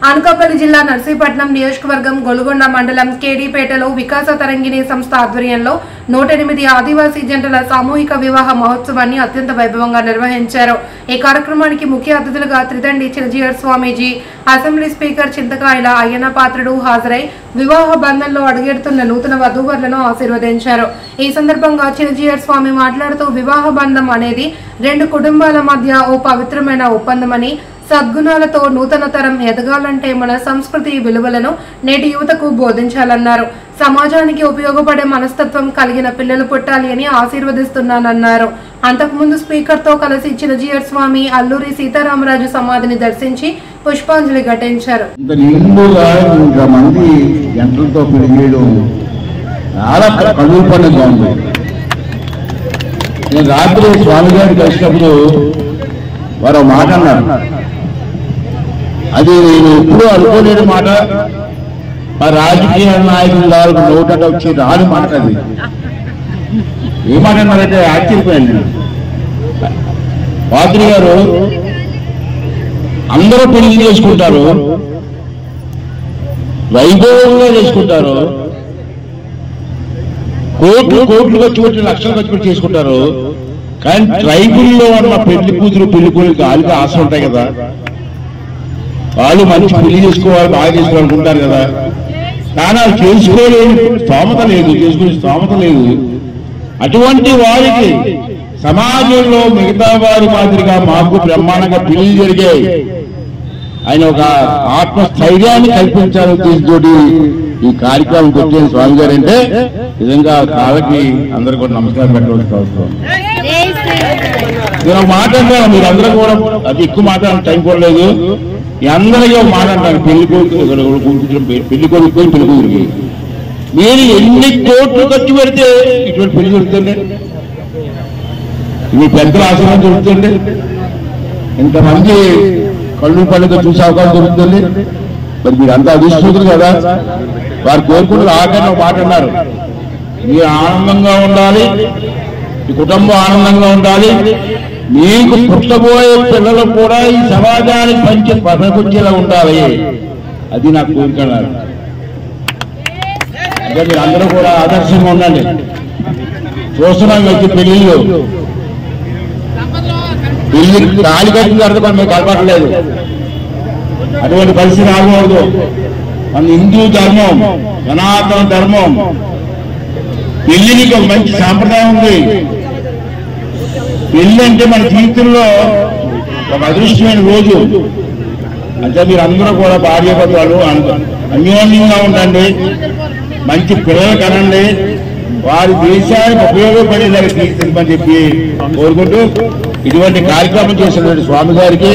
అనకాపల్లి జిల్లా నర్సీపట్నం నియోజకవర్గం గొలుగొండ మండలం కేడీపేటలో వికాస తరంగిణి సంస్థ ఆధ్వర్యంలో 108 ఆదివాసీ జంటల సామూహిక వివాహ మహోత్సవాన్ని అత్యంత వైభవంగా నిర్వహించారు। ఈ కార్యక్రమానికి ముఖ్య అతిథులుగా త్రిదండి చినజీయర్ స్వామీజీ, అసెంబ్లీ స్పీకర్ చింతకాయల అయ్యన్న పాత్రుడు హాజరై వివాహ బంధంలో అడుగెడుతున్న నూతన వధూవరులను ఆశీర్వదించారు। ఈ సందర్భంగా చినజీయర్ స్వామి మాట్లాడుతూ వివాహ బంధం అనేది రెండు కుటుంబాల మధ్య ఓ పవిత్రమైన ఒప్పందమని, సద్గుణాలతో నూతన తరం ఎదగాలంటే మన సంస్కృతి విలువలను నేటి యువతకు బోధించాలన్నారు। సమాజానికి ఉపయోగపడే మనస్తత్వం కలిగిన పిల్లలు పుట్టాలి అని ఆశీర్వదిస్తున్నానన్నారు। అంతకుముందు స్పీకర్ తో కలిసి చినజీయర్ స్వామి అల్లూరి సీతారామరాజు సమాధిని దర్శించి పుష్పాంజలి ఘటించారు। రాత్రి స్వామి గారు కలిసినప్పుడు వారు మాట అన్నారు, అది నేను ఎప్పుడూ అనుకోలేని మాట, ఆ రాజకీయ నాయకులు నోటట వచ్చి రాని మాట అది। ఏ మాట అన్నారంటే ఆశ్చర్యపోయాను నేను। పాత్రి గారు అందరూ పెళ్లి చేసుకుంటారు, వైభవంగా చేసుకుంటారు, కోట్లు ఖర్చు పెట్టి లక్షలు ఖర్చు పెట్టి చేసుకుంటారు। కానీ ట్రైబుల్లో ఉన్న పెళ్లి కూతురు పెళ్లి కొడుకు వాళ్ళకి ఆశ ఉంటాయి కదా, వాళ్ళు మంచి పెళ్లి చేసుకోవాలి, బాగా చేసుకోవాలనుకుంటారు కదా, కానీ వాళ్ళు చేసుకోలేని స్తోమత లేదు, చేసుకునే స్తోమత లేదు। అటువంటి వారికి సమాజంలో మిగతా వారి మాదిరిగా మాకు బ్రహ్మాండంగా పెళ్లి జరిగాయి, ఆయన ఒక ఆత్మస్థైర్యాన్ని కల్పించాలని ఉద్దేశంతో ఈ కార్యక్రమం పెట్టిన స్వామి గారు అంటే నిజంగా కాళ్ళకి అందరూ కూడా నమస్కారం పెట్టవలసి వస్తుంది। నేను ఒక మాట అంటాను, మీరు అందరూ కూడా అది ఎక్కువ మాట్లాడాలి టైం కూడా లేదు, అందరికీ ఒక మాట అంటాను, పెళ్లి కొడుకు పెళ్లి కూతురికి మీరు ఎన్ని కోట్లు ఖర్చు పెడితే ఇటువంటి పెళ్లి దొరుకుతుంది, మీ పెద్దల ఆశీర్వాదం దొరుకుతుంది, ఇంతమంది కళ్ళు పళ్ళతో చూసే అవకాశం దొరుకుతుంది। మరి మీరు అంతా అదృష్టవంతులు కదా, వారు కోరుకుంటూ ఆఖరిని ఒక మాట అన్నారు, మీరు ఆనందంగా ఉండాలి, మీ కుటుంబం ఆనందంగా ఉండాలి, మీకు పుట్టబోయే పిల్లలు కూడా ఈ సమాజానికి పంచి పదకొచ్చేలా ఉండాలి, అది నాకు కోరుకున్నారు। అంటే మీరు అందరూ కూడా ఆదర్శంగా ఉండండి। చూస్తున్నాం వచ్చి పెళ్లిళ్ళు తాళి కట్టిన తర్వాత మనం మేము కలపట్లేదు, అటువంటి పరిస్థితి రాకూడదు। మన హిందూ ధర్మం, సనాతన ధర్మం, పెళ్లికి ఒక మంచి సాంప్రదాయం ఉంది। పెళ్లి అంటే మన జీవితంలో ఒక అదృష్టమైన రోజు। అంటే మీరు అందరూ కూడా భార్యాభర్తలు అన్యోన్యంగా ఉండండి, మంచి పిల్లలు కనండి, వారి దేశానికి ఉపయోగపడేలాగా తీర్చిదిద్దమని చెప్పి కోరుకుంటూ ఇటువంటి కార్యక్రమం చేసినటువంటి స్వామి గారికి,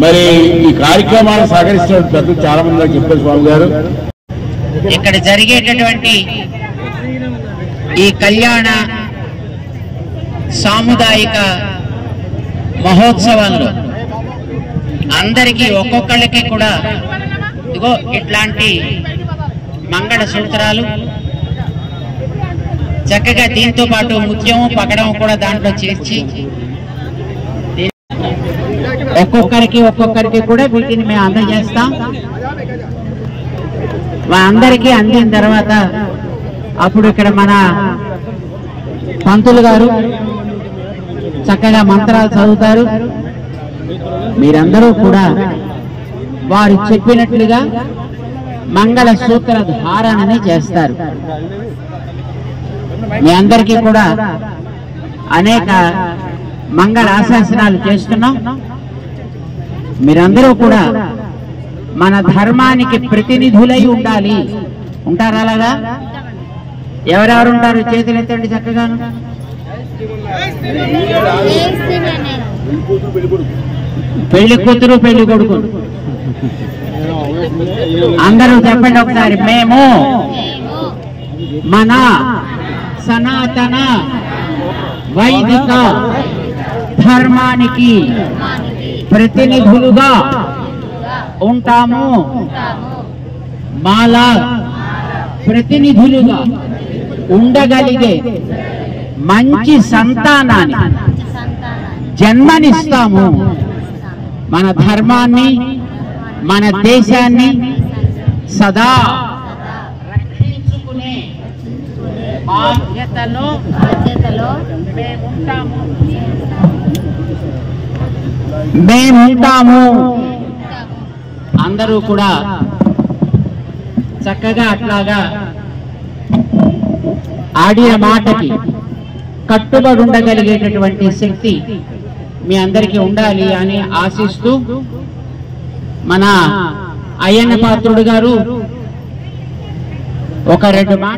మరి ఈ కార్యక్రమాన్ని సహకరిస్తున్న పెద్దలు చాలా మంది చెప్పారు స్వామి గారు। ఇక్కడ జరిగేటటువంటి ఈ కళ్యాణ సాముదాయిక మహోత్సవంలో అందరికీ ఒక్కొక్కళ్ళకి కూడా ఇగో ఇట్లాంటి మంగళ సూత్రాలు చక్కగా దీంతో పాటు ముత్యము పగడము కూడా దాంట్లో చేర్చి ఒక్కొక్కరికి కూడా వీటిని మేము అందజేస్తాం। అందరికీ అందిన తర్వాత అప్పుడు ఇక్కడ మన పంతులు గారు చక్కగా మంత్రాలు చదువుతారు, మీరందరూ కూడా వారు చెప్పినట్లుగా మంగళ సూత్ర ధారణని చేస్తారు। మీ అందరికీ కూడా అనేక మంగళ ఆశాసనాలు చేస్తున్నాం। మీరందరూ కూడా మన ధర్మానికి ప్రతినిధులై ఉండాలి, ఉంటారు అలాగా? ఎవరెవరు ఉంటారు చేతులు ఎత్తండి చక్కగాను। పెళ్లి కూతురు పెళ్లి కొడుకు అందరూ చెప్పండి ఒకసారి, మేము మన సనాతన వైదిక ధర్మానికి ప్రతినిధులుగా ఉంటాము, మాలా ప్రతినిధులుగా ఉండగలిగే మంచి సంతానాన్ని జన్మనిస్తాము, మన ధర్మాన్ని మన దేశాన్ని సదా రక్షించుకునే బాధ్యతలో మేముంటాము. అందరూ కూడా చక్కగా అట్లాగా ఆడిన మాటకి కట్టుబడి ఉండగలిగేటటువంటి శక్తి మీ అందరికీ ఉండాలి అని ఆశిస్తూ మన అయ్యన్న పాత్రుడు గారు ఒక 2 మాటలు